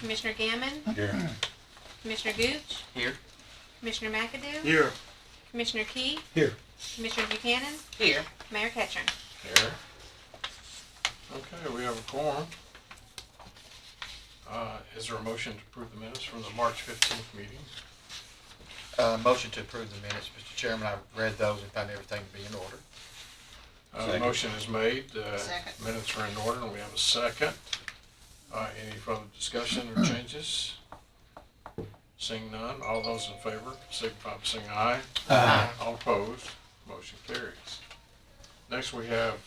Commissioner Gammon, Here. Commissioner Gooch, Here. Commissioner McAdoo, Here. Commissioner Key, Here. Commissioner Buchanan, Here. Mayor Ketchum. Here. Okay, we have a quorum. Is there a motion to approve the minutes from the March 15th meeting? Motion to approve the minutes, Mr. Chairman. I read those and found everything to be in order. Second. Motion is made. Second. Minutes are in order, and we have a second. Any further discussion or changes? Seeing none, all those in favor signify by saying aye. Aye. All opposed, motion carries. Next we have,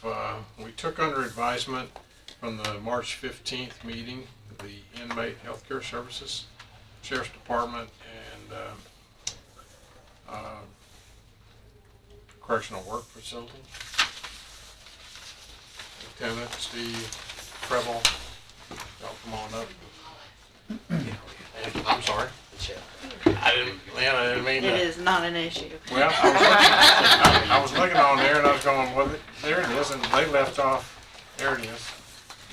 we took under advisement from the March 15th meeting, the Inmate Healthcare Services, Sheriff's Department, and Correctional Work Facility. Lieutenant Steve Preble, y'all come on up. I'm sorry. I didn't mean to. It is not an issue. Well, I was looking on there and I was going, well, there it is, and they left off, there it is,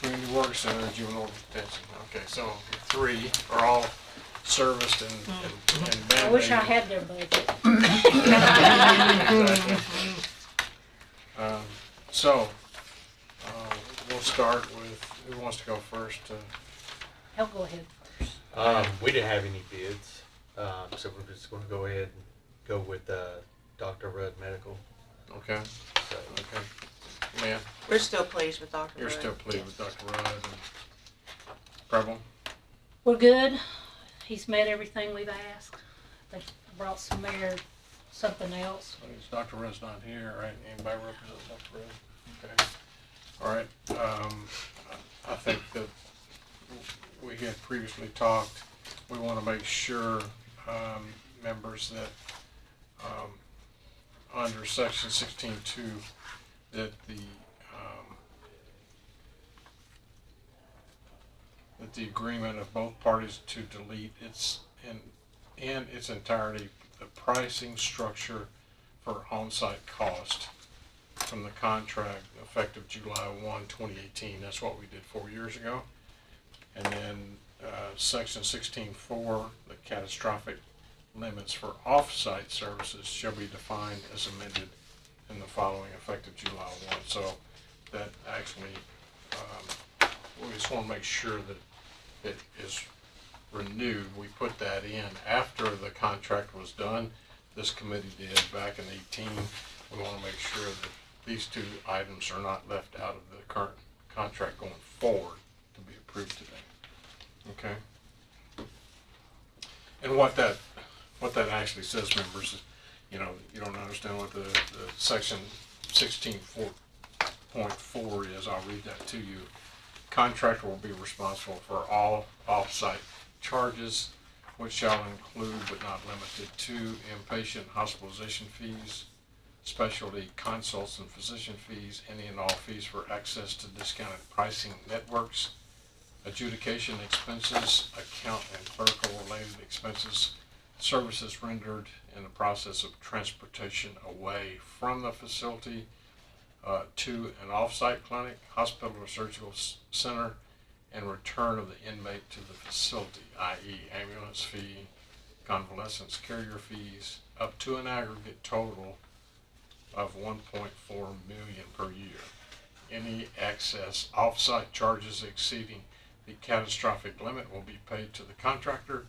Community Work Center, Juvenile Detention. Okay, so 3 are all serviced and I wish I mandated. had their budget. Exactly. So, we'll start with, who wants to go first? I'll go ahead. We didn't have any bids, so we're just going to go ahead and go with Dr. Rudd Medical. Okay, So, okay. Lynn, We're still pleased with Dr. you're Rudd. still pleased with Dr. Rudd and Preble? We're good. He's met everything we've asked. They brought some more, something else. I guess Dr. Rudd's not here, right? Anybody represent Dr. Rudd? Okay. All right. I think that we had previously talked, we want to make sure, members, that under section 16.2, that the agreement of both parties to delete in its entirety the pricing structure for on-site cost from the contract effective July 1, 2018. That's what we did 4 years ago. And then section 16.4, the catastrophic limits for off-site services shall be defined as amended in the following effective July 1. So that actually, we just want to make sure that it is renewed. We put that in after the contract was done. This committee did back in 18. We want to make sure that these 2 items are not left out of the current contract going forward to be approved today. Okay? And what that actually says, members, is, you don't understand what the section 16.4.4 is. I'll read that to you. Contractor will be responsible for all off-site charges, which shall include but not limited to inpatient hospitalization fees, specialty consults and physician fees, any and all fees for access to discounted pricing networks, adjudication expenses, account and clerical related expenses, services rendered in the process of transportation away from the facility to an off-site clinic, hospital or surgical center, and return of the inmate to the facility, i.e. ambulance fee, convalescence carrier fees, up to an aggregate total of $1.4 million per year. Any excess off-site charges exceeding the catastrophic limit will be paid to the contractor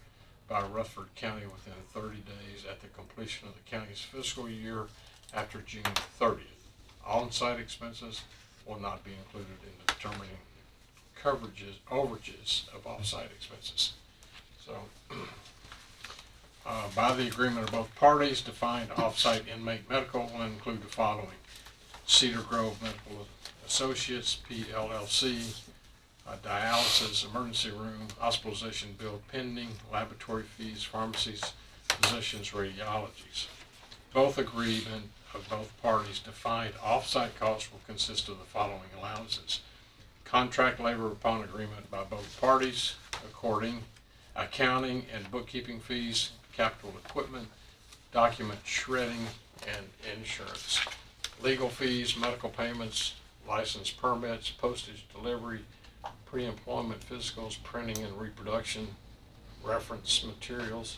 by Rutherford County within 30 days at the completion of the county's fiscal year after June 30th. On-site expenses will not be included in determining overages of off-site expenses. So, by the agreement of both parties, defined off-site inmate medical will include the following: Cedar Grove Medical Associates, PLLC, dialysis, emergency room, hospitalization bill pending, laboratory fees, pharmacies, physicians, radiologies. Both agreement of both parties defined off-site costs will consist of the following allowances: contract labor upon agreement by both parties, accounting and bookkeeping fees, capital equipment, document shredding, and insurance. Legal fees, medical payments, license permits, postage, delivery, pre-employment physicals, printing and reproduction, reference materials,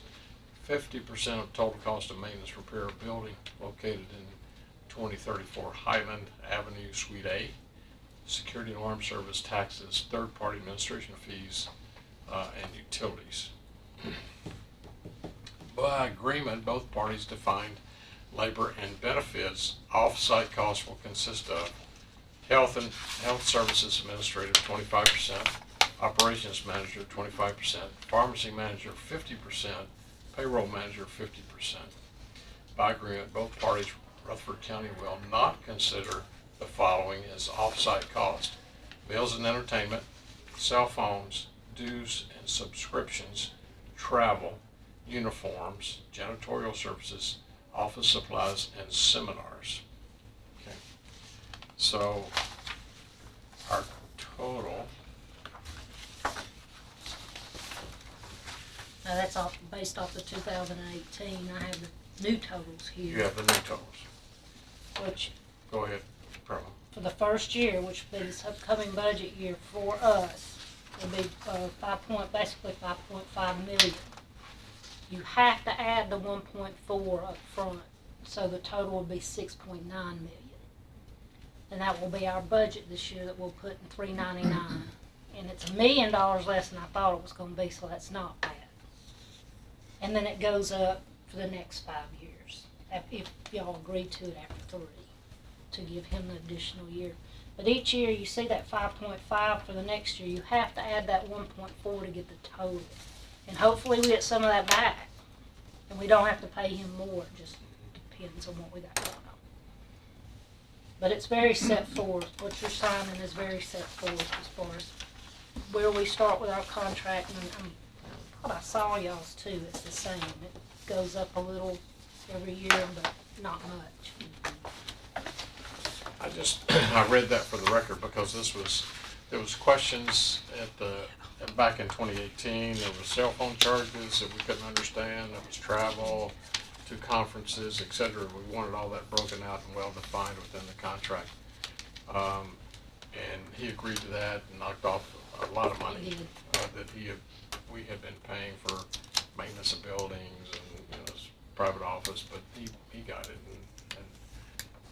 50% of total cost of maintenance repair of building located in 2034 Highland Avenue, Suite A, security and alarm service, taxes, third-party administration fees, and utilities. By agreement, both parties defined labor and benefits. Off-site costs will consist of health services administrator 25%, operations manager 25%, pharmacy manager 50%, payroll manager 50%. By agreement, both parties, Rutherford County, will not consider the following as off-site cost: meals and entertainment, cell phones, dues and subscriptions, travel, uniforms, janitorial services, office supplies, and seminars. Okay. So our total, Now that's based off the 2018. I have the new totals here. you have the new totals. Which Go ahead, Pearl. for the first year, which will be this upcoming budget year for us, will be basically 5.5 million. You have to add the 1.4 up front, so the total will be 6.9 million. And that will be our budget this year that we'll put in 399. And it's $1 million less than I thought it was going to be, so that's not bad. And then it goes up for the next 5 years, if y'all agree to it after 3, to give him the additional year. But each year you see that 5.5 for the next year, you have to add that 1.4 to get the total. And hopefully we get some of that back. And we don't have to pay him more, it just depends on what we got going on. But it's very set forth, what you're signing is very set forth as far as where we start with our contract. And what I saw y'all's too, it's the same. It goes up a little every year, but not much. I read that for the record because there was questions back in 2018. There were cell phone charges that we couldn't understand. There was travel to conferences, etc. We wanted all that broken out and well defined within the contract. And he agreed to that and knocked off a lot of money He did. that we had been paying for maintenance of buildings and his private office, but he got it. And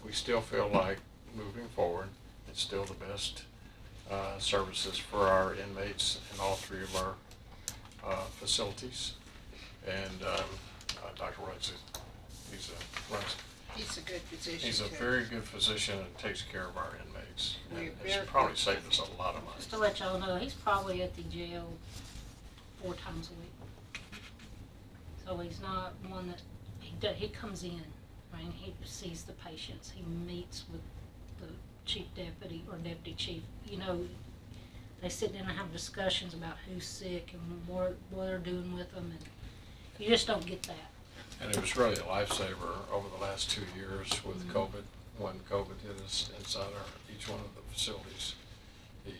we still feel like moving forward, it's still the best services for our inmates in all 3 of our facilities. And Dr. Wright, He's a good physician. he's a too. very good physician and takes care of our inmates. We're And very it's probably good. saved us a lot of money. Just to let y'all know, he's probably at the jail 4 times a week. So he's not one that, he comes in, I mean, he sees the patients, he meets with the chief deputy or deputy chief, they sit down and have discussions about who's sick and what they're doing with them, and you just don't get that. And it was really a lifesaver over the last 2 years with COVID. When COVID hit us inside each one of the facilities, he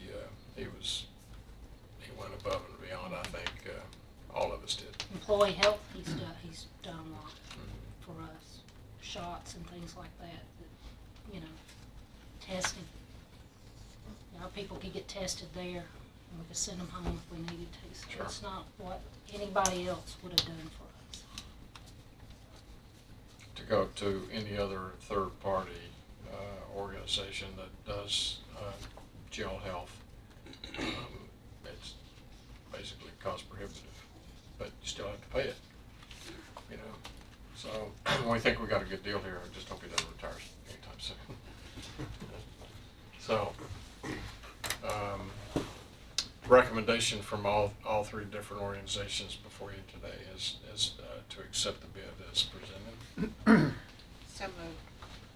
went above and beyond. I think all of us did. Employee health, he's done a lot for us, shots and things like that, testing. People could get tested there, and we could send them home if we needed to, so Sure. it's not what anybody else would have done for us. To go to any other third-party organization that does jail health, it's basically cost prohibitive, but you still have to pay it, So we think we got a good deal here. I just hope he doesn't retire anytime soon. So, recommendation from all 3 different organizations before you today is to accept the bid as presented. So moved.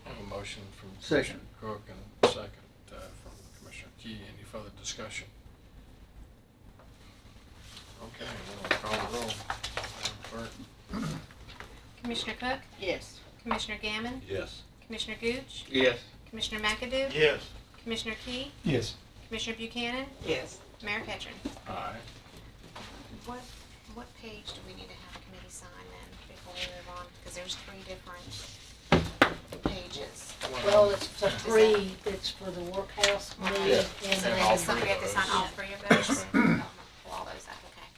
I have a motion from Second. Commissioner Cook and a second from Commissioner Key. Any further discussion? Okay, we'll call the roll. Madam Clerk? Commissioner Cook? Yes. Commissioner Gammon? Yes. Commissioner Gooch? Yes. Commissioner McAdoo? Yes. Commissioner Key? Yes. Commissioner Buchanan? Yes. Mayor Ketchum? Aye. What page do we need to have a committee sign then before we move on? Because there's 3 different pages. Well, it's for three, it's for the workhouse need Yeah, and and then. all So we have to sign all three of Yes, those? ma'am. Pull all those up, okay.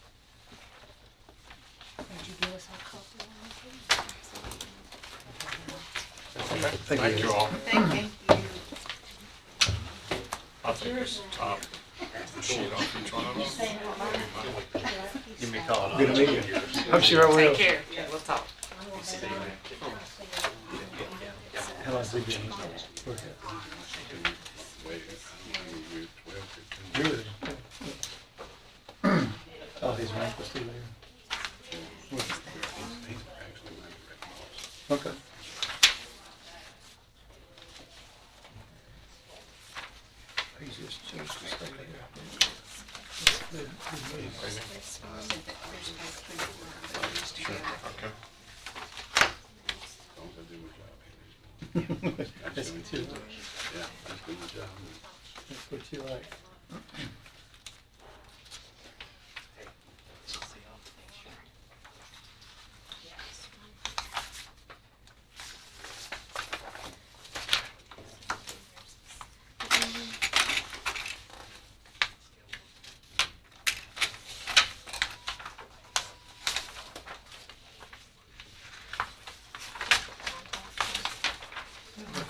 Would you give us a copy of Okay, thank you all. Thank you. I'll take this top sheet off each one of them. Give me a call. Good to meet you. I'm sure I will. Take care. We'll talk. How long's it been? Really? Oh, he's rank was still there. Okay. He just chose to stay there. Sure, okay. That's what you like. That's what you like.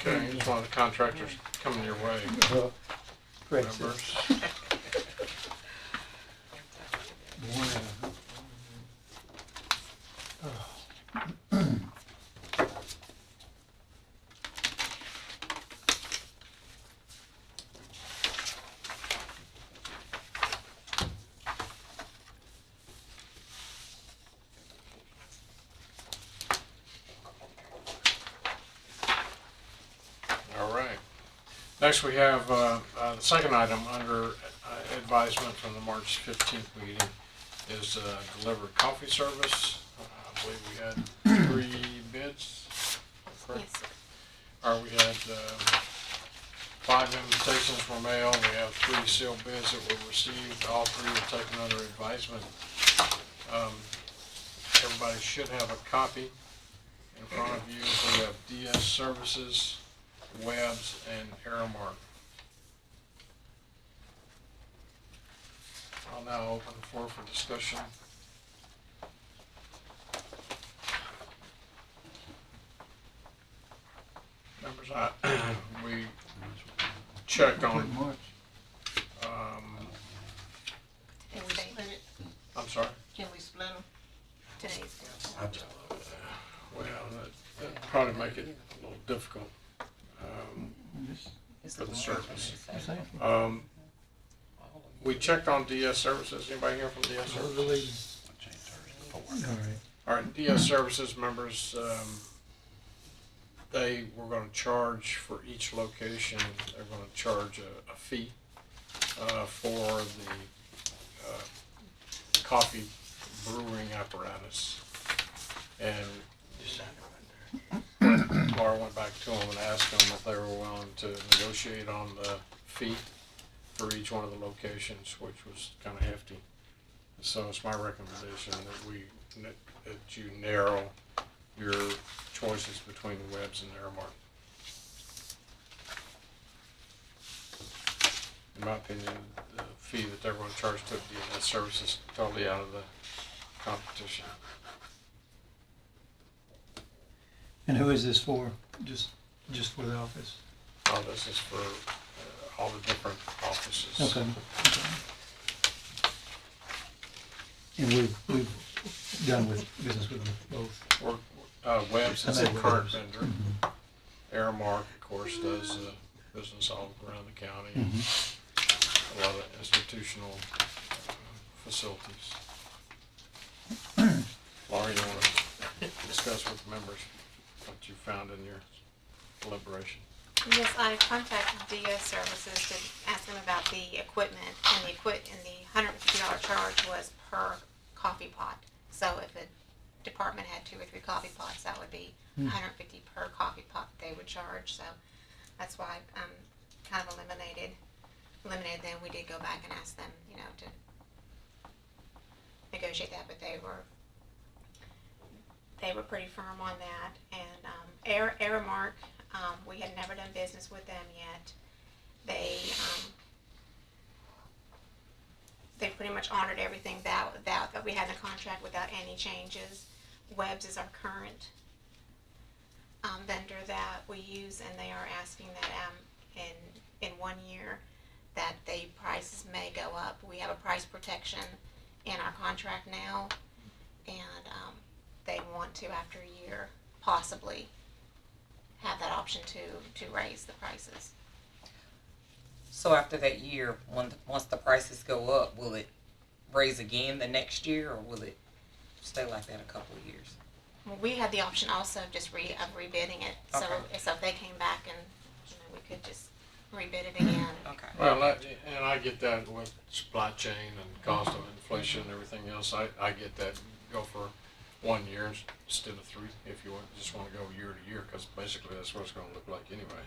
Okay, here's one of the contractors coming your way, Great. members. All right. Next, we have the second item under advisement from the March 15th meeting is delivered coffee service. I believe we had 3 bids. Correct? Yes, sir. Or we had 5 invitations were mailed. We have 3 sealed bids that were received. All 3 were taken under advisement. Everybody should have a copy in front of you. We have DS Services, Webs, and Aramark. I'll now open the floor for discussion. Members, we checked on, Today's date. I'm sorry? Can we split them? Today's date. Well, that'd probably make it a little difficult for the service. We checked on DS Services. Anybody here from DS Services? All right. All right, DS Services members, they were gonna charge for each location, they're gonna charge a fee for the coffee brewing apparatus. And Laura went back to them and asked them if they were willing to negotiate on the fee for each one of the locations, which was kind of hefty. So it's my recommendation that you narrow your choices between the Webs and Aramark. In my opinion, the fee that they're going to charge to DNS services is totally out of the competition. And who is this for? Just for the office? Oh, this is for all the different offices. Okay. And we've done with business with them both. Webs is I the know current Webs. vendor. Aramark, of course, does business all around the county. A lot of institutional facilities. Laura, you want to discuss with members what you found in your deliberation? Yes, I contacted DS Services to ask them about the equipment, and the $150 charge was per coffee pot. So if a department had 2 or 3 coffee pots, that would be $150 per coffee pot they would charge. So that's why kind of eliminated them. We did go back and ask them, to negotiate that, but they were pretty firm on that. And Aramark, We had never done business with them yet. They pretty much honored everything that we had in the contract without any changes. Webb's is our current vendor that we use, and they are asking that in 1 year that the prices may go up. We have a price protection in our contract now, and they want to, after a year, possibly have that option to raise the prices. So after that year, once the prices go up, will it raise again the next year, or will it stay like that a couple of years? Well, we had the option also of just rebidding it, so Okay. if they came back and, we could just rebid it again. Okay. Well, and I get that with supply chain and cost of inflation and everything else. I get that. Go for 1 year instead of 3 if you just want to go year to year, because basically that's what it's going to look like anyway.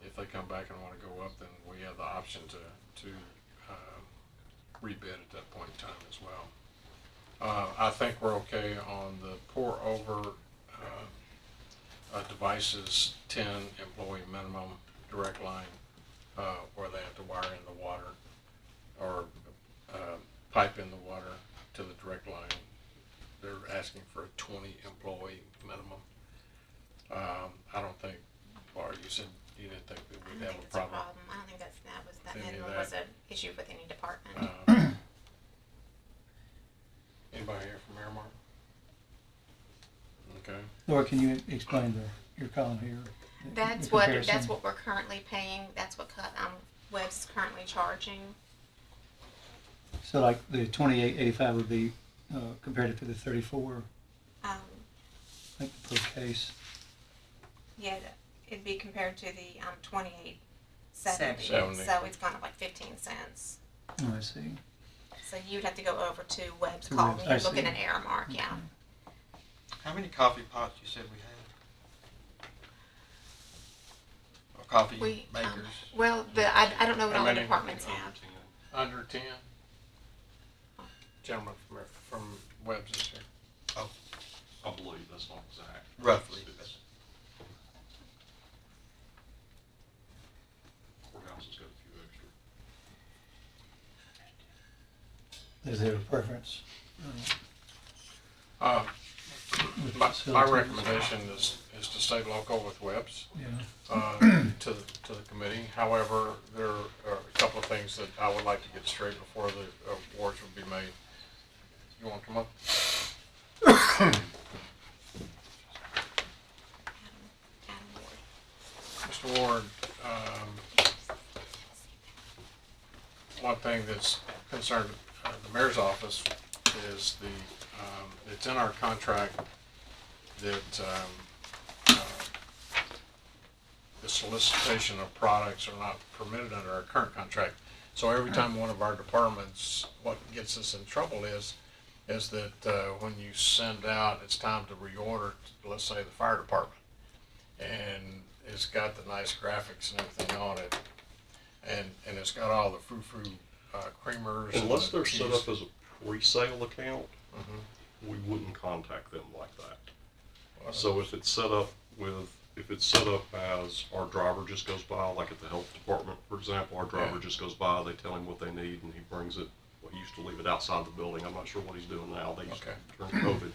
If they come back and want to go up, then we have the option to rebid at that point in time as well. I think we're okay on the pour over devices, 10 employee minimum, direct line, where they have to wire in the water or pipe in the water to the direct line. They're asking for a 20 employee minimum. I don't think, Laura, you said you didn't think that I we'd don't have think a it's a problem. problem. I don't think that Any of minimum that. was an issue with any department. Anybody here from Airmark? Okay. Laura, can you explain your column here? That's The what comparison? we're currently paying. That's what Webb's currently charging. So like the 2885 would be compared to the 34, like per case. Yeah, it'd be compared to the 28.70. 70. So it's gone up like 15 cents. Oh, I see. So you'd have to go over to Webb's To column. Webb's, You're I looking see. at Airmark, yeah. How many coffee pots you said we had? Or coffee We makers? well, I don't know what How all the many? departments have. Under 10? Gentleman from Webb's is here. Oh, I believe that's not exact. roughly. Courthouse has got a few extra. Is there a preference? With My facilities? recommendation is to stay local with Webb's. Yeah. To the committee. However, there are a couple of things that I would like to get straight before the awards would be made. You want to come up? Adam Ward. Mr. Ward, one thing that's concerned the mayor's office is it's in our contract that the solicitation of products are not permitted under our current contract. So every time one of our departments, what gets us in trouble is that when you send out, it's time to reorder, let's say the fire department, and it's got the nice graphics and everything on it, and it's got all the frou-frou creamers. Unless and the they're set cheese. up as a pre-sale account, Mhm. we wouldn't contact them like that. Well, So if it's set up as our driver just goes by, like at the health department, for example, our driver just goes by, they tell him what they need, and he brings it. Well, he used to leave it outside the building. I'm not sure what he's doing now. They used Okay. to, during COVID,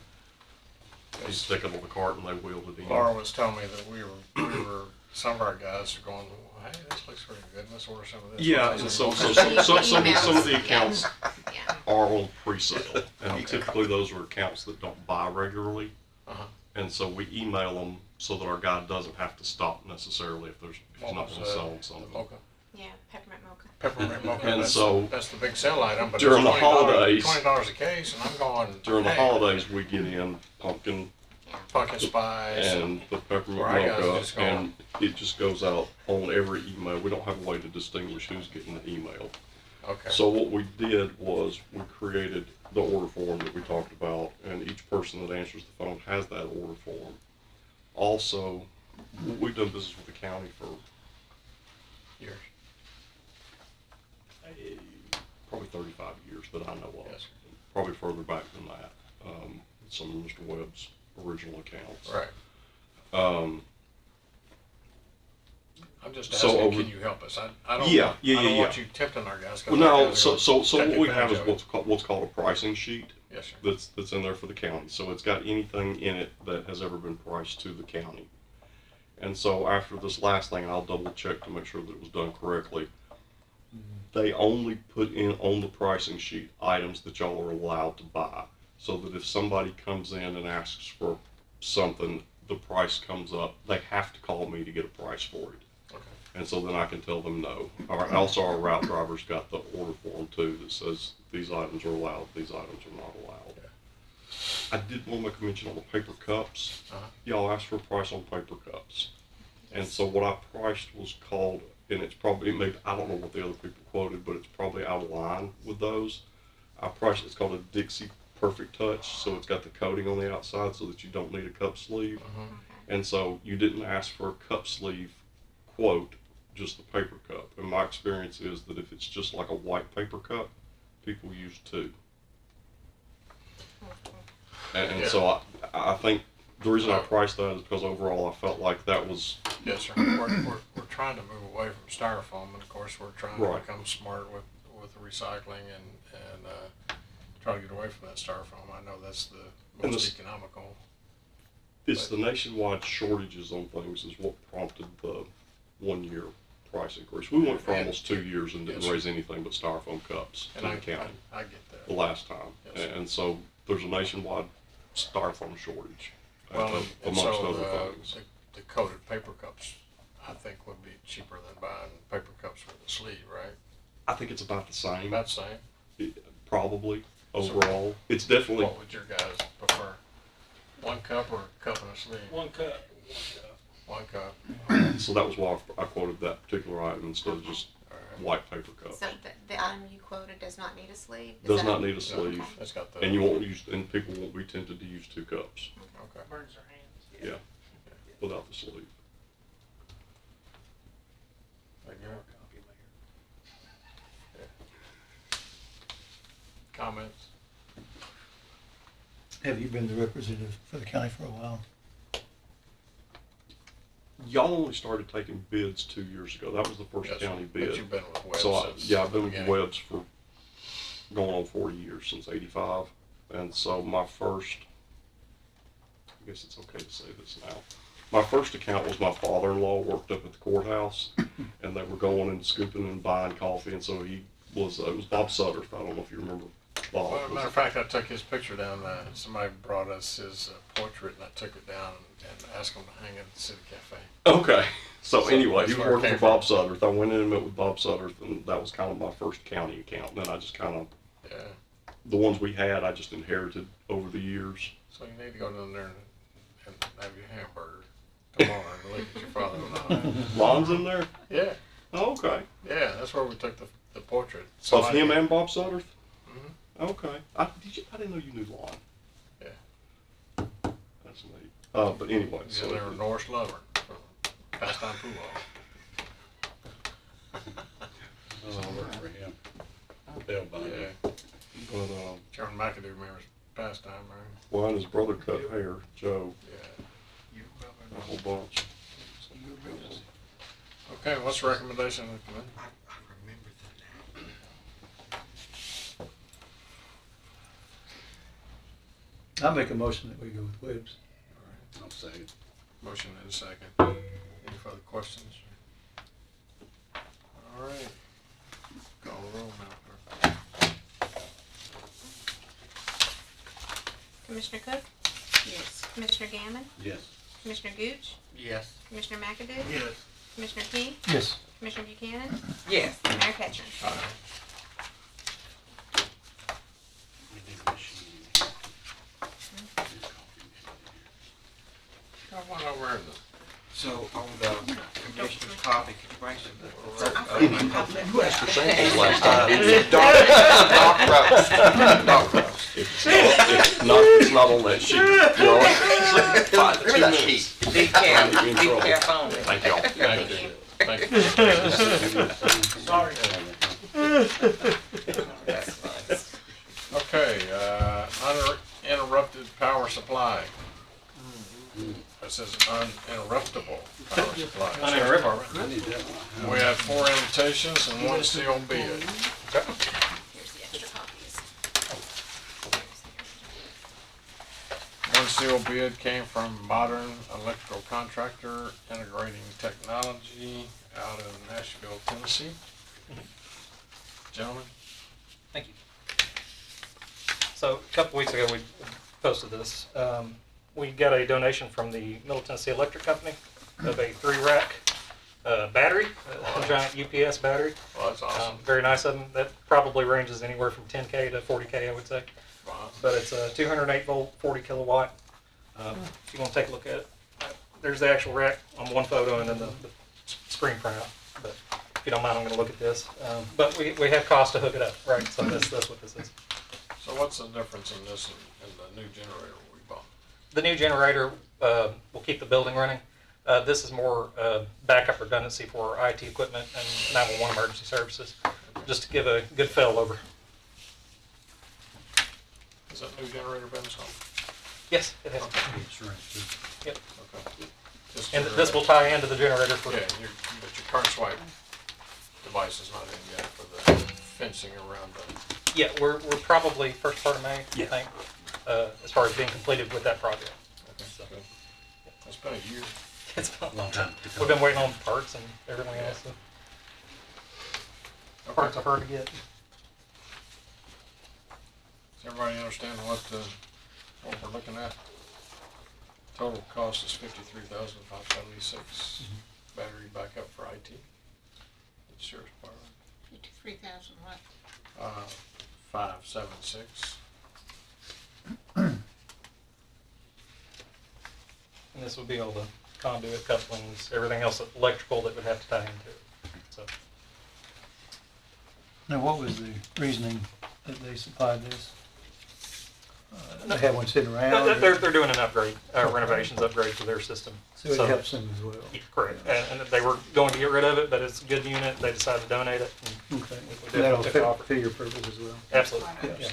he'd stick it on the cart and they wheeled it in. Laura was telling me that we were some of our guys are going, well, hey, this looks pretty good, let's order some of this. Yeah, What and is so it? some of the accounts Yeah. are on pre-sale, and typically those are accounts that don't buy regularly. Uh-huh. And so we email them so that our guy doesn't have to stop necessarily if he's What not was, going to sell them the something. mocha? Yeah, peppermint mocha. Peppermint mocha, And that's, so, that's the big sell item, but during it's the $20 holidays- $20 a case, and I'm going, During the hey, holidays, we get in pumpkin pumpkin spice. and the peppermint Where I guys mocha, just go- and it just goes out on every email. We don't have a way to distinguish who's getting the email. Okay. So what we did was we created the order form that we talked about, and each person that answers the phone has that order form. Also, we've done business with the county for Years. probably 35 years that I know of. Yes. Probably further back than that. Some of Mr. Webb's original accounts. Right. I'm just So asking, over- can you help us? I don't, Yeah, want- yeah, I don't yeah, want yeah. you tempting our guys. 'cause Well, our no, guys are so gonna what take we have is advantage of it. what's called a pricing sheet Yes, sir. that's in there for the county. So it's got anything in it that has ever been priced to the county. And so after this last thing, and I'll double check to make sure that it was done correctly, they only put in on the pricing sheet items that y'all are allowed to buy. So that if somebody comes in and asks for something, the price comes up, they have to call me to get a price for it. Okay. And so then I can tell them no. Also, our route driver's got the order form too that says these items are allowed, these items are not allowed. I did want to make a mention on the paper cups. Y'all asked for a price on paper cups. And so what I priced was called, and it's probably, maybe, I don't know what the other people quoted, but it's probably out of line with those. I priced, it's called a Dixie Perfect Touch, so it's got the coating on the outside so that you don't need a cup sleeve. And so you didn't ask for a cup sleeve quote, just the paper cup. And my experience is that if it's just like a white paper cup, people use two. And so I think the reason I priced that is because overall I felt like that was. Yes, sir. We're trying to move away from styrofoam, and of course we're trying to Right. become smart with the recycling and try to get away from that styrofoam. I know that's the And most this- economical. It's the nationwide shortages on things is what prompted the 1 year price increase. We went for almost 2 years and didn't Yes, sir. raise anything but styrofoam cups And to I the county get that. the last time. Yes, sir. And so there's a nationwide styrofoam shortage Well, and amongst so other things. the coated paper cups, I think, would be cheaper than buying paper cups with a sleeve, right? I think it's about the same, About the same. probably, overall. It's definitely, What would your guys prefer? One cup or a cup and a sleeve? One cup. One cup. so that was why I quoted that particular item instead of just All right. white paper cups. So the item you quoted does not need a sleeve? Is Does that- not need a sleeve, Okay. It's got the. and you won't use, and people won't be tempted to use 2 cups Okay. Burns their hands. Yeah. without the sleeve. Thank you. More copy later. Comments? Have you been the representative for the county for a while? Y'all only started taking bids 2 years ago. That was the first Yes, county but bid. you've been with Webb So since I've been the with beginning. Webb's for going on 40 years, since 85. And so my first, I guess it's okay to say this now. My first account was my father-in-law worked up at the courthouse, and they were going and scooping and buying coffee. And so he was, it was Bob Sutter. I don't know if you remember Bob. Well, as a matter of fact, I took his picture down. Somebody brought us his portrait, and I took it down and asked him to hang it at the city cafe. Okay. So So anyway, that's he was where it working came for Bob Sutterth. I went in and met with Bob Sutterth, and that was kind of my first county account. And then I just kind of, Yeah. the ones we had, I just inherited over the years. So you need to go down there and have your hamburger tomorrow and look at your father-in-law. Lon's in there? Yeah, Oh, okay. yeah, that's where we took the portrait. Of him and Bob Sutterth? Mhm. Okay. I didn't know you knew Lon. Yeah. That's neat. But anyway, Yeah, so. they were Norris Lover from Pastime Pool. Oh, work for him. Bill Bundy. Yeah, But, Chairman McAdoo remembers Pastime, right? well, and his brother cut hair, Joe, Yeah. a whole bunch. Okay, what's the recommendation of the committee? I remember that now. I make a motion that we go with Webb's. I'll say it. Motion and a second. Any further questions? All right. Call the roll now, clerk. Commissioner Cook? Yes. Commissioner Gammon? Yes. Commissioner Gooch? Yes. Commissioner McAdoo? Yes. Commissioner King? Yes. Commissioner Buchanan? Yes. Mayor Ketchum? Aye. We need a machine. Got one over in the. So on the commissioner's copy, could you bring some? You asked for samples last time. Dark roast. Dark roast. It's not on that sheet. You know, like, Give me that sheet. Decaf, You're in trouble. decaf only. Thank y'all. Thank you. Thank you. Sorry. That's nice. Okay, uninterrupted power supply. It says uninterruptible power supply. Uninterruptible. Sheriff's Department. I need that one. We have 4 invitations and 1 sealed bid. Here's the extra copies. One sealed bid came from Modern Electrical Contractor Integrating Technology out of Nashville, Tennessee. Gentlemen? Thank you. So a couple weeks ago, we posted this. We got a donation from the Middle Tennessee Electric Company of a 3-rack battery, a giant UPS battery. Well, that's awesome. Very nice of them. That probably ranges anywhere from 10K to 40K, I would say. Wow. But it's a 208 volt, 40 kilowatt. If you want to take a look at it, there's the actual rack on one photo and then the screen printout. But if you don't mind, I'm going to look at this. But we have cost to hook it up, right? So that's what this is. So what's the difference in this and the new generator we bought? The new generator will keep the building running. This is more backup redundancy for IT equipment and 911 emergency services, just to give a good failover. Has that new generator been installed? Yes, it has. Yep. Okay. Just And to- this will tie into the generator for. Yeah, but your card swipe device is not in yet for the fencing around the. Yeah, we're probably first part of May, I think, as far as being completed with that project. Okay, good. It's been a year. It's been A long time. We've been waiting on parts and everything else. So. Parts are hard to get. Does everybody understand what we're looking at? Total cost is $53,576. Battery backup for IT. It's Sheriff's Department. 53,000 what? 576. And this would be all the conduit couplings, everything else electrical that would have to tie into it. So Now, what was the reasoning that they supplied this? They had one sitting around? they're doing an upgrade, renovations upgrade to their system. So it helps them as well? Yeah, correct. And they were going to get rid of it, but it's a good unit. They decided to donate it. And Okay. we That'll definitely took the offer. fit your purpose as well? Absolutely. Yeah. Yeah.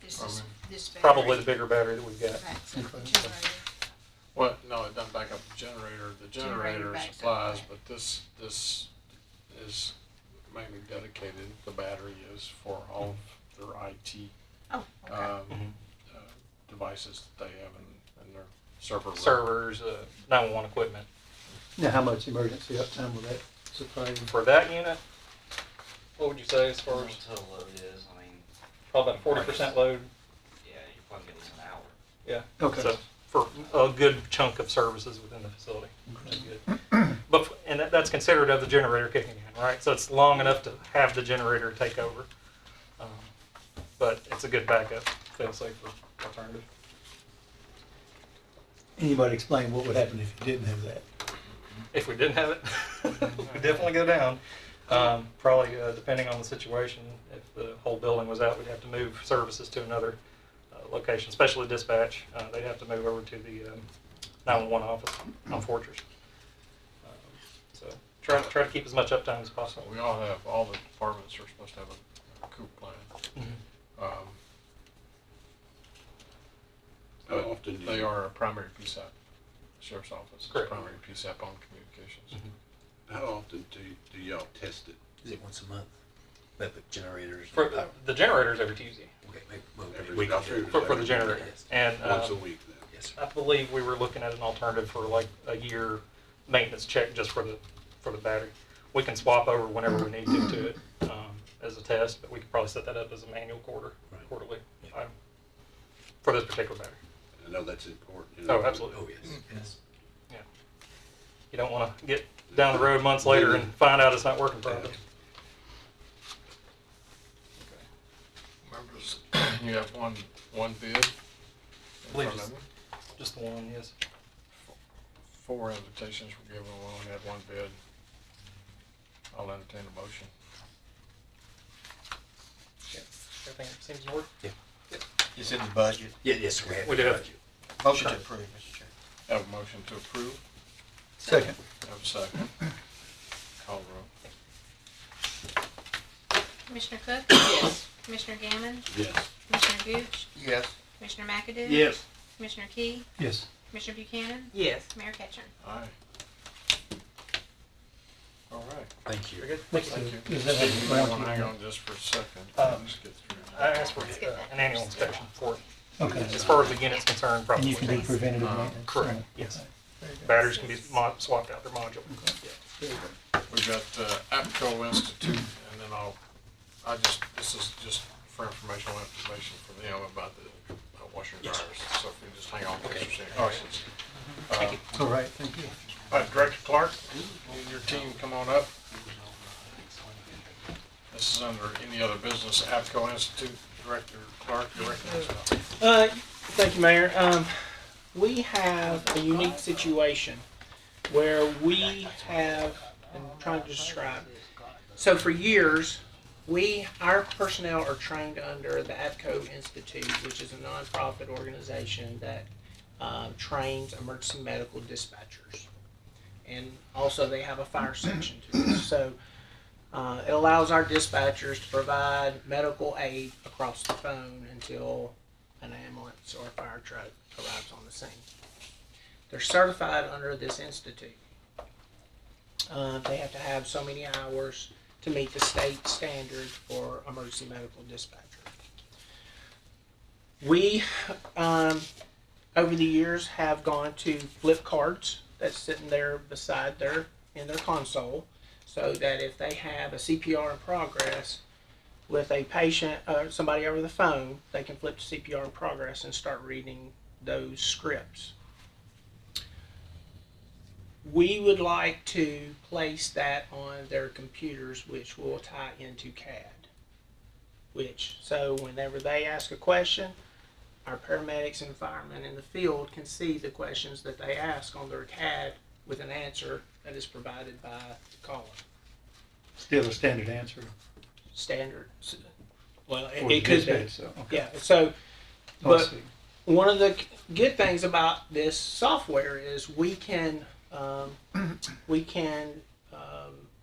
This is, this battery. Probably the bigger battery that we've got. Backs up the Okay. generator. Well, no, it doesn't back up the generator. The generator backs up supplies, that. but this is mainly dedicated, the battery is for all of their IT Oh, okay. devices that they have in their server room. Servers, 911 equipment. Now, how much emergency uptime will that supply you? For that unit, what would you say as far as total load is, I mean, probably about 40% load? yeah, you're probably getting an hour. Yeah. Okay. So for a good chunk of services within the facility, which is good. But that's considered of the generator kicking in, right? So it's long enough to have the generator take over. But it's a good backup, fail-safe alternative. Anybody explain what would happen if you didn't have that? If we didn't have it, we'd definitely go down. Probably, depending on the situation, if the whole building was out, we'd have to move services to another location, especially dispatch. They'd have to move over to the 911 office on Fortress. So try to keep as much uptime as So possible. we all the departments are supposed to have a COOP plan. How often do They you, are a primary PSAP, Sheriff's Office, is Correct. primary PSAP on communications. how often do y'all test it? Is it once a month? But the generators. For the generators every Tuesday Okay, maybe, well, Every week week. for the generator. And Once a week then? Yes, I believe we were looking at an alternative for like a year maintenance check just for the battery. We can swap over whenever we need to it as a test, but we could probably set that up as a manual quarterly item for this particular battery. I know that's important. you Oh, know. absolutely. oh, yes, yes. Yeah. You don't want to get down the road months later and find out it's not working properly. Members, you have one bid in Believe front of it's- you. Just the one, yes. 4 invitations were given, we only had 1 bid. I'll entertain a motion. Everything seems to work. It's in the budget. Yeah, yes, we have. We do have- budget. Motion to approve, Mr. Chair. Have a motion to approve, Second. have a second. Call roll. Commissioner Cook? Yes. Commissioner Gammon? Yes. Commissioner Gooch? Yes. Commissioner McAdoo? Yes. Commissioner Key? Yes. Commissioner Buchanan, Yes. Mayor Ketchum. Aye. All right. Thank you. Very good. What's Thank you. the, is that Steve, you may a want to hang warranty? on just for a second. Let's get through I asked for an annual inspection for it. Okay. As far as the unit's concerned, And probably. you can do preventative maintenance? Correct, on it? yes. Okay. Very good. Batteries can be swapped out, they're modular. Yeah. Very good. We've got APCO Institute, and then this is just for information for them about the washer and dryers. So if we just hang on, in case there's any questions. All right, thank you. All right, Director Clark, you and your team come on up. This is under any other business, APCO Institute, Director Clark, Director. Thank you, Mayor. We have a unique situation where we have, I'm trying to describe. So for years, our personnel are trained under the APCO Institute, which is a nonprofit organization that trains emergency medical dispatchers. And also they have a fire section to it. So it allows our dispatchers to provide medical aid across the phone until an ambulance or a fire truck arrives on the scene. They're certified under this institute. They have to have so many hours to meet the state standard for emergency medical dispatcher. We, over the years, have gone to flip cards that's sitting there beside in their console, so that if they have a CPR in progress with a patient or somebody over the phone, they can flip to CPR in progress and start reading those scripts. We would like to place that on their computers, which will tie into CAD. So whenever they ask a question, our paramedics and firemen in the field can see the questions that they ask on their CAD with an answer that is provided by the caller. Still a standard answer. Standard. Well, For it could be. dispatch, so, okay. Yeah. So, Oh, I but see. one of the good things about this software is we can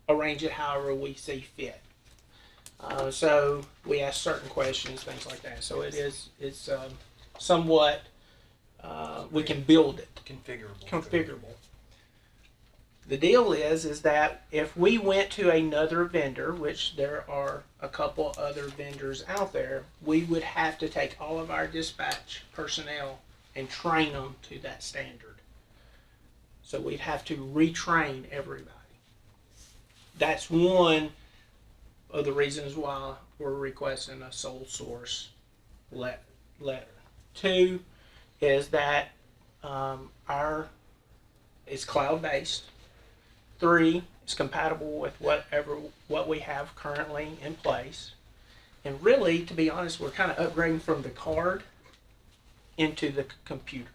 arrange it however we see fit. So we ask certain questions, things like that. So it's somewhat we can build it configurable. The deal is that if we went to another vendor, which there are a couple other vendors out there, we would have to take all of our dispatch personnel and train them to that standard. So we'd have to retrain everybody. That's one of the reasons why we're requesting a sole source letter. Two is that it's cloud-based. 3, it's compatible with what we have currently in place. And really, to be honest, we're kind of upgrading from the card into the computer.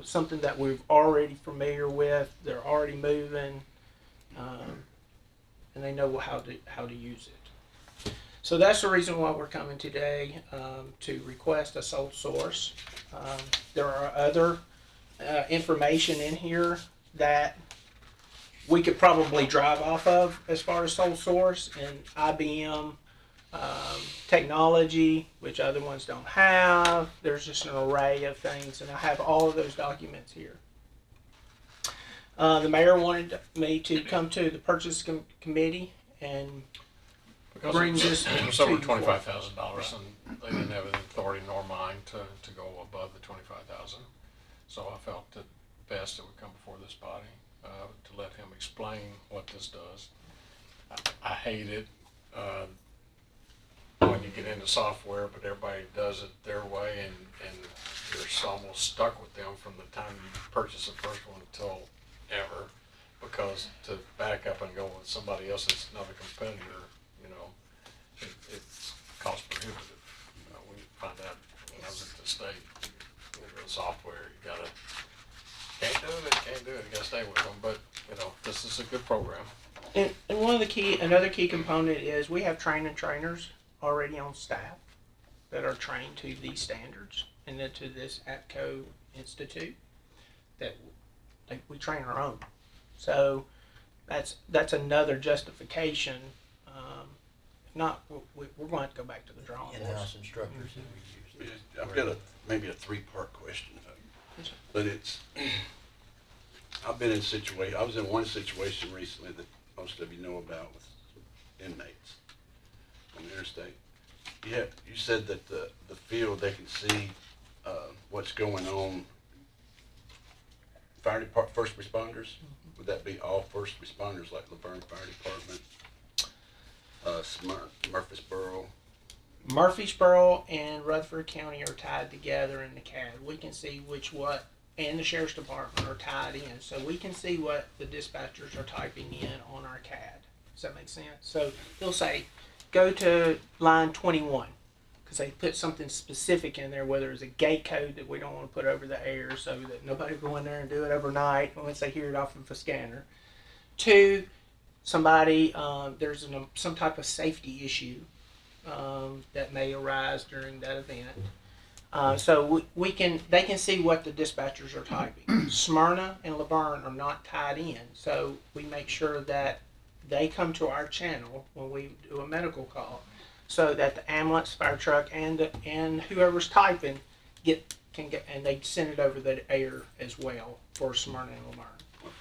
Something that we're already familiar with, they're already moving, and they know how to use it. So that's the reason why we're coming today, to request a sole source. There are other information in here that we could probably drive off of as far as sole source, and IBM technology, which other ones don't have. There's just an array of things, and I have all of those documents here. The mayor wanted me to come to the purchase committee and bring this It was to over you. $25,000, and they didn't have the authority nor mine to go above the $25,000. So I felt it best that we come before this body to let him explain what this does. I hate it when you get into software, but everybody does it their way, and you're almost stuck with them from the time you purchase the first one until ever, because to back up and go with somebody else that's not a competitor, it's cost prohibitive. We find out when I was at the state, the software, you can't do it, you gotta stay with them, but, this is a good program. And another key component is we have trainers already on staff that are trained to these standards and then to this APCO Institute that we train our own. So that's another justification. If not, we're going to have to go back to the drawing board. In-house instructors that we use. I've got maybe a 3-part question. But it's, I've been in I was in one situation recently that most of you know about with inmates on the interstate. Yeah, you said that the field, they can see, what's going on. First responders, would that be all first responders like Laverne Fire Department, Murfreesboro? Murfreesboro and Rutherford County are tied together in the CAD. We can see and the Sheriff's Department are tied in. So we can see what the dispatchers are typing in on our CAD. Does that make sense? So they'll say, go to line 21. Because they put something specific in there, whether it's a gate code that we don't want to put over the air so that nobody go in there and do it overnight once they hear it off of a scanner. 2, somebody, there's some type of safety issue that may arise during that event. So they can see what the dispatchers are typing. Smyrna and Laverne are not tied in, so we make sure that they come to our channel when we do a medical call, so that the ambulance, fire truck, and whoever's typing can get, and they send it over the air as well for Smyrna and Laverne.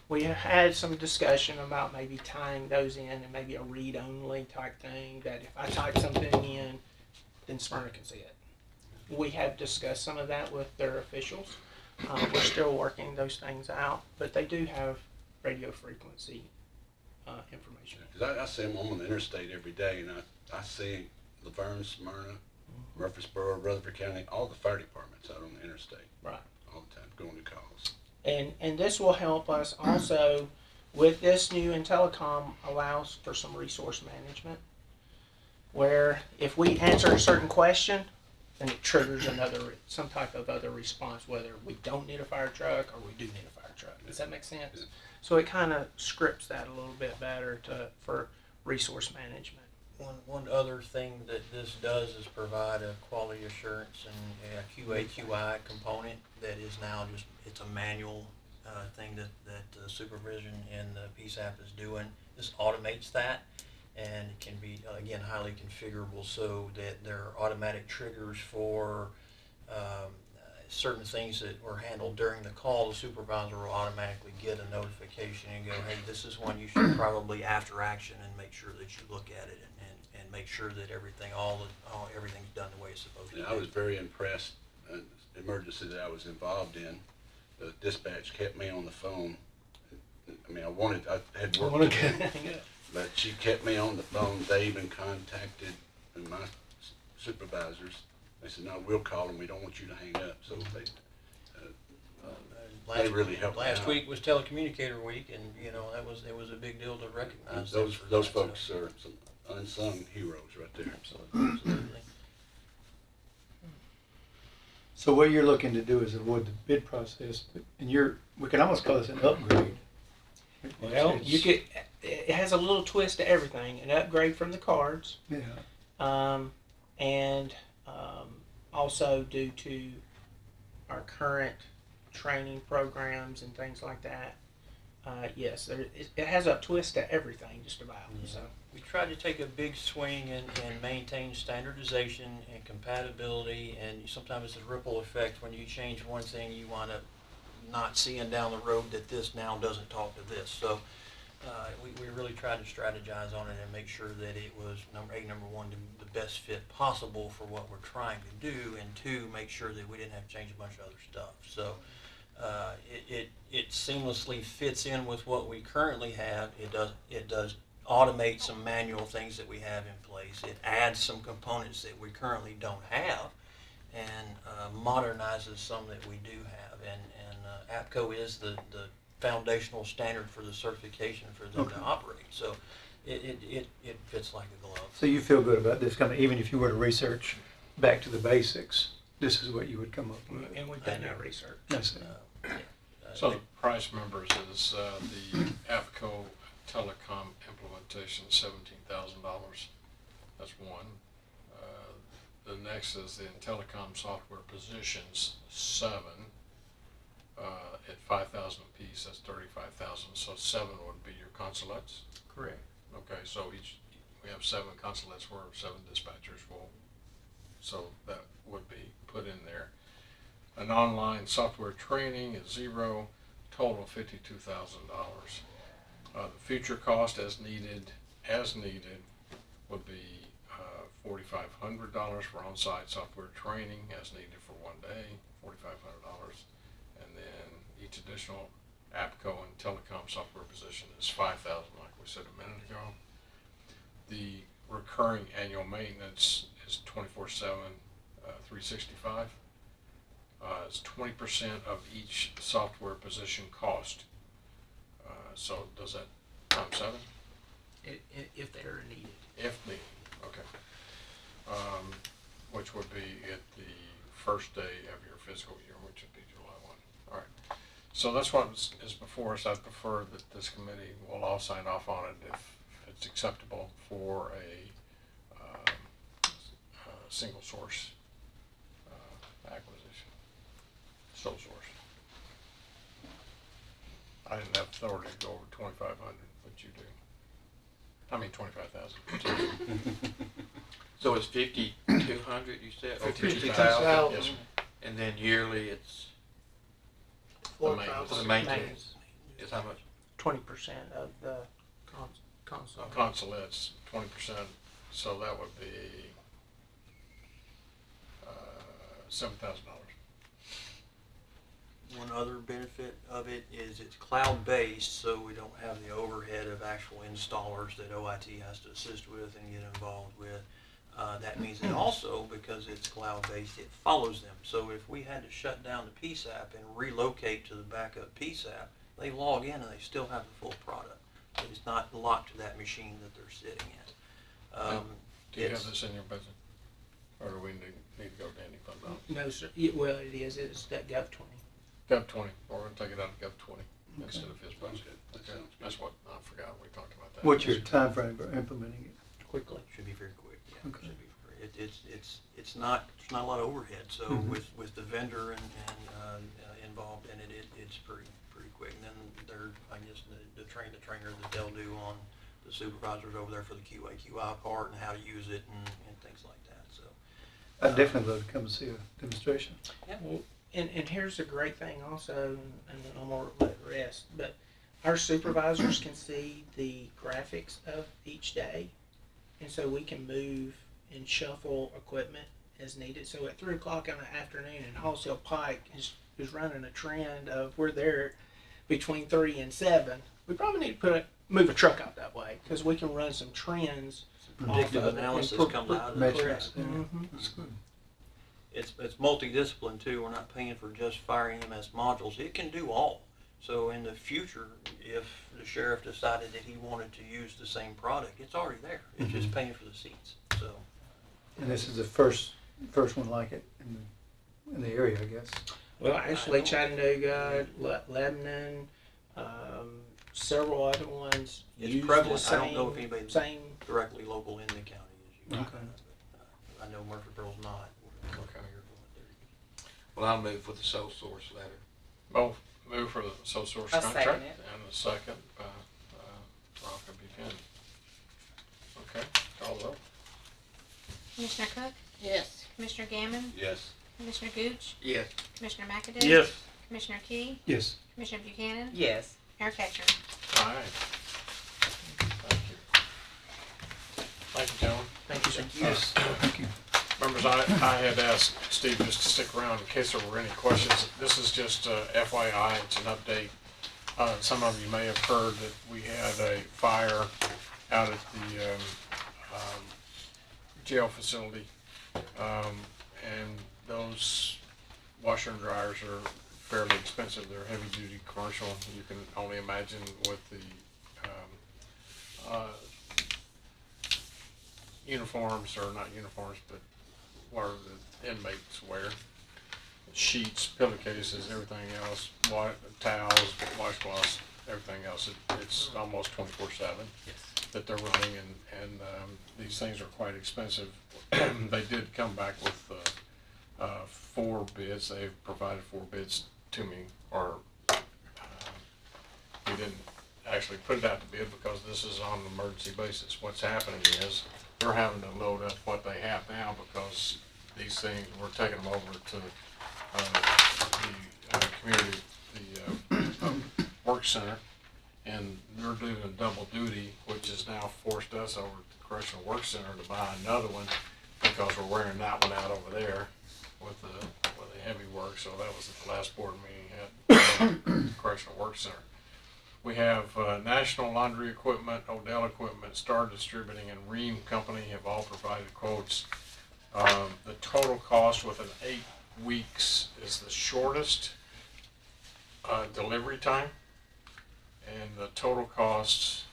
We had some discussion about maybe tying those in and maybe a read-only type thing, that if I type something in, then Smyrna can see it. We have discussed some of that with their officials. We're still working those things out, but they do have radio frequency information. Because I see them on the interstate every day, and I see Laverne, Smyrna, Murfreesboro, Rutherford County, all the fire departments out on the interstate. Right. All the time, going to calls. And this will help us also with this new in telecom, allows for some resource management, where if we answer a certain question, then it triggers some type of other response, whether we don't need a fire truck or we do need a fire truck. Does that make sense? So it kind of scripts that a little bit better for resource management. One other thing that this does is provide a quality assurance and a QA/QI component that is now it's a manual thing that supervision and the PSAP is doing. This automates that, and it can be, again, highly configurable so that there are automatic triggers for certain things that were handled during the call. The supervisor will automatically get a notification and go, hey, this is one you should probably after action and make sure that you look at it and make sure that everything's done the way it's supposed to be. I was very impressed. The emergency that I was involved in, the dispatch kept me on the phone. I mean, I had work to do, but she kept me on the phone. They even contacted my supervisors. They said, no, we'll call them. We don't want you to hang up. So they really helped me out. Last week was telecommunicator week, and it was a big deal to recognize those folks are some unsung heroes right there. Absolutely. So what you're looking to do is avoid the bid process, and we can almost call this an upgrade. Well, it has a little twist to everything. An upgrade from the cards. Yeah. And also due to our current training programs and things like that. Yes, it has a twist to everything, just about. Yeah. So we tried to take a big swing and maintain standardization and compatibility, and sometimes it's a ripple effect. When you change one thing, you want to not seeing down the road that this now doesn't talk to this. So we really tried to strategize on it and make sure that it was number one, the best fit possible for what we're trying to do, and 2, make sure that we didn't have to change a bunch of other stuff. So it seamlessly fits in with what we currently have. It does automate some manual things that we have in place. It adds some components that we currently don't have, and modernizes some that we do have. And APCO is the foundational standard for the certification for them to operate. So it fits like a glove. So you feel good about this company, even if you were to research back to the basics, this is what you would come up with. and we've done that research. That's it. So the price, members, is the APCO telecom implementation, $17,000. That's one. The next is the telecom software positions, 7 at $5,000 apiece. That's $35,000. So 7 would be your consulates. Correct. Okay, so we have 7 consulates where 7 dispatchers will. So that would be put in there. An online software training is $0, total of $52,000. The future cost as needed would be $4,500 for on-site software training as needed for 1 day, $4,500. And then each additional APCO and telecom software position is $5,000, like we said a minute ago. The recurring annual maintenance is 24/7, 365. It's 20% of each software position cost. So does that times 7? If they're needed. If needed, okay. Which would be at the first day of your fiscal year, which would be July 1. All right. So that's what is before us. I prefer that this committee will all sign off on it if it's acceptable for a single source acquisition, sole source. I didn't have authority to go over 2,500, but you do. I mean 25,000. So it's 5,200, you said? Or 52,000, yes, sir. And then yearly it's, The for maintenance. the maintenance, is how much? 20% of the console. Consulates 20%, so that would be $7,000. One other benefit of it is it's cloud-based, so we don't have the overhead of actual installers that OIT has to assist with and get involved with. That means that also, because it's cloud-based, it follows them. So if we had to shut down the PSAP and relocate to the backup PSAP, they log in and they still have the full product. But it's not locked to that machine that they're sitting in. Do you have this in your budget? Or do we need to go to any fund balance? No, sir. Well, it is. It's that Gov 20. Gov 20, or we're gonna take it out of Gov 20 instead of his budget. That Okay, sounds good. that's what, I forgot, we talked about that. What's your time frame for implementing it? Quickly. Should be very quick, yeah. Okay. Should be very, it's not, there's not a lot of overhead, so with the vendor and involved in it, it's pretty quick. And then there, I guess, the trainer that they'll do on the supervisors over there for the QA/QI part and how to use it and things like that, so. I'd definitely love to come and see a demonstration. Well, and here's a great thing also, and I'm gonna let it rest, but our supervisors can see the graphics of each day, and so we can move and shuffle equipment as needed. So at 3 o'clock in the afternoon, and Hallsell Pike is running a trend of we're there between 3 and 7. We probably need to move a truck out that way because we can run some trends. Predictive off of it analysis and comes out of Metrics, it. correct. yeah. Mhm. That's good. It's multidiscipline too. We're not paying for just fire EMS modules. It can do all. So in the future, if the sheriff decided that he wanted to use the same product, it's already there. It's just paying for the seats. So And this is the first one like it in the area, I guess. Well, actually, Chattanooga, Lebanon, several other ones it's use prevalent. the I don't know if anybody's same. directly local in the county as you. Okay. I know Murfreesboro's not. Okay. Well, I'll move with the sole source letter. Both move for the sole source I'll contract, second it. and the second by Veronica Buchanan. Okay, call the vote. Commissioner Cook? Yes. Commissioner Gammon? Yes. Commissioner Gooch? Yes. Commissioner McAdoo? Yes. Commissioner Key? Yes. Commissioner Buchanan? Yes. Mayor Catcher? All right. Thank you. Thank you, gentlemen. Thank you, sir. Yes. Thank you. Members, I had asked Steve just to stick around in case there were any questions. This is just FYI, it's an update. Some of you may have heard that we had a fire out at the jail facility. And those washer and dryers are fairly expensive. They're heavy duty commercial. You can only imagine with the uniforms, or not uniforms, but what the inmates wear. Sheets, pillowcases, everything else, towels, washcloths, everything else. It's almost 24/7 that they're running, and these things are quite expensive. They did come back with 4 bids. They've provided 4 bids to me, or we didn't actually put it out to bid because this is on an emergency basis. What's happening is they're having to load up what they have now because these things, we're taking them over to community, work center, and they're doing double duty, which has now forced us over at the Correctional Work Center to buy another one because we're wearing that one out over there with the heavy work. So that was at the last board meeting at Correctional Work Center. We have National Laundry Equipment, Odell Equipment, Star Distributing, and Ream Company have all provided quotes. The total cost within 8 weeks is the shortest delivery time, and the total cost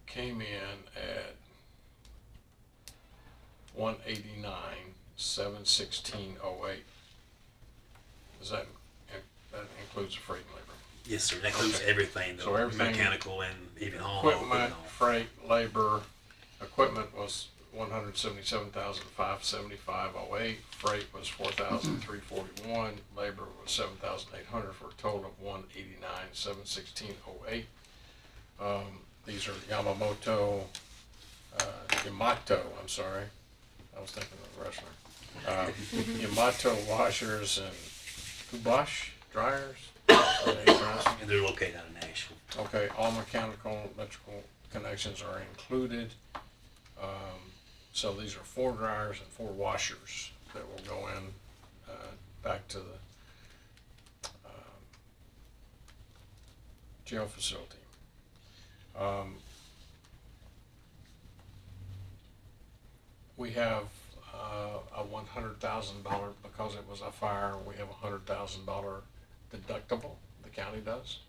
came in at $189,716.08. Does that includes the freight and labor? Yes, sir. That includes everything, So the everything, mechanical and even home. equipment, freight, labor. Equipment was $177,575.08. Freight was $4,341. Labor was $7,800 for a total of $189,716.08. These are Yamato. I'm sorry. I was thinking of the wrestler. Yamato washers and Kubosh dryers. And they're located out of Nashville. Okay, all mechanical, electrical connections are included. So these are 4 dryers and 4 washers that will go in back to the jail facility. We have a $100,000, because it was a fire, we have a $100,000 deductible, the county does.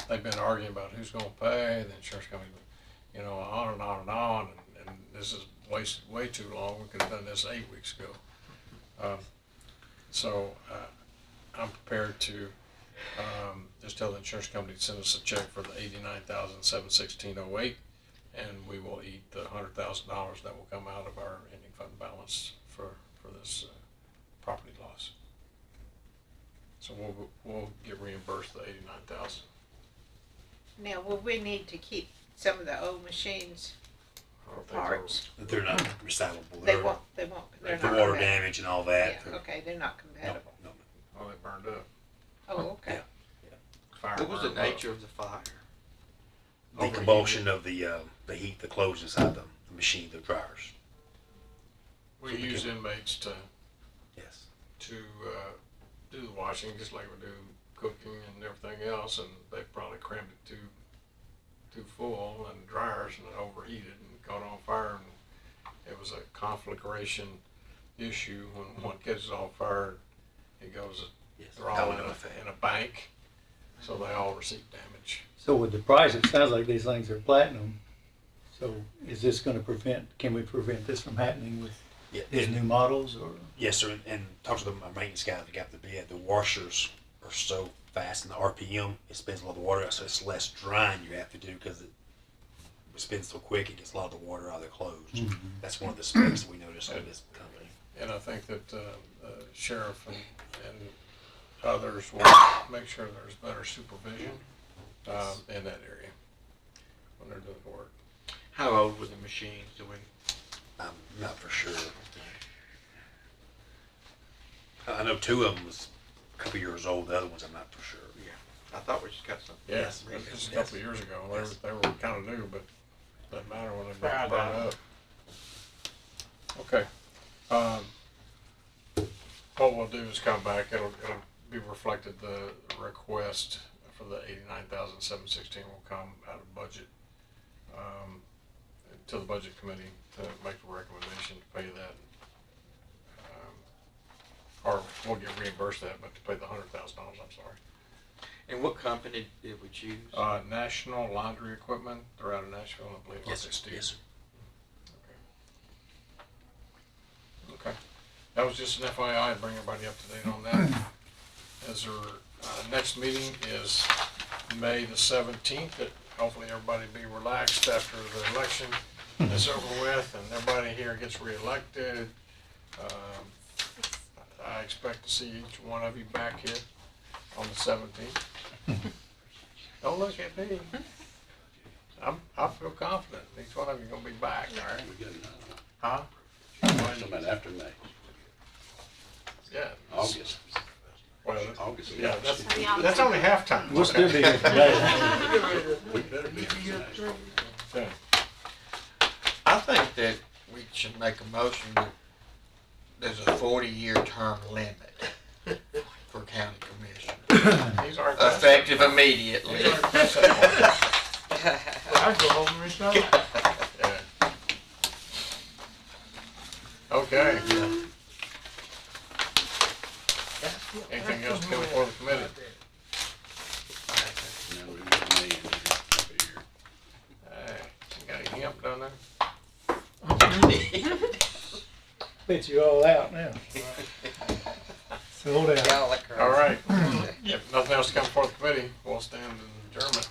They've been arguing about who's gonna pay, the insurance company, on and on and on, and this is way too long. We could have done this 8 weeks ago. I'm prepared to just tell the insurance company to send us a check for the $89,716.08, and we will eat the $100,000 that will come out of our ending fund balance for this property loss. So we'll get reimbursed the $89,000. Now, will we need to keep some of the old machines parts? They're not recyclable. They won't, they're The not water compatible. damage and all that. Yeah, okay, they're not compatible. No. Oh, they burned up. Oh, okay. Fire What was the burned up. nature of the fire? The combustion of the heat that closes inside the machine, the dryers. We use inmates to Yes. do the washing, just like we do cooking and everything else, and they probably crammed it too full, and dryers, and it overheated and caught on fire, and it was a conflagration issue. When one catches on fire, it goes, Yes. they're all in a bank, so they all receive damage. So with the price, it sounds like these things are platinum. So is this gonna can we prevent this from happening with these new models, or? Yes, sir. And talk to my maintenance guy that got the bid. The washers are so fast, and the RPM, it spins a lot of water out, so it's less drying you have to do because it spins so quick it gets a lot of the water out of the clothes. Mm-hmm. That's one of the specs that we noticed on this company. And I think that the sheriff and others will make sure there's better supervision in that area when they're doing the work. How old were the machines? I'm not for sure. I know 2 of them was a couple years old. The other ones I'm not for sure. Yeah, I thought we just got some. Yes, it was just a couple of years ago. They were kind of new, but doesn't matter when they burn up. Okay. What we'll do is come back. It'll be reflected. The request for the $89,716 will come out of budget to the budget committee to make a recommendation to pay that. Or we'll get reimbursed that, but to pay the $100,000, I'm sorry. And what company did we choose? National Laundry Equipment. They're out of Nashville, I believe. Yes, Like sir. Steve. Yes, sir. Okay. That was just an FYI, bring everybody up to date on that. As our next meeting is May the 17th. Hopefully everybody be relaxed after the election is over with and everybody here gets reelected. I expect to see each one of you back here on the 17th. Don't look at me. I'm I feel confident each one of you are gonna be back, all right? We get another one. Huh? Wait a minute, after May, Yeah. August. Well, August. yeah, that's only halftime. We'll still be here today. We better be here next week. Okay. I think that we should make a motion that there's a 40-year term limit for county commissioners, He's already. effective immediately. I go home and retire. Yeah. Okay. Anything else coming before the committee? Now we got May in here, every year. Hey, you got any hemp down there? Bet you all out now. Sold out. Y'all are All right. If nothing else comes before the committee, we'll stand in adjournment.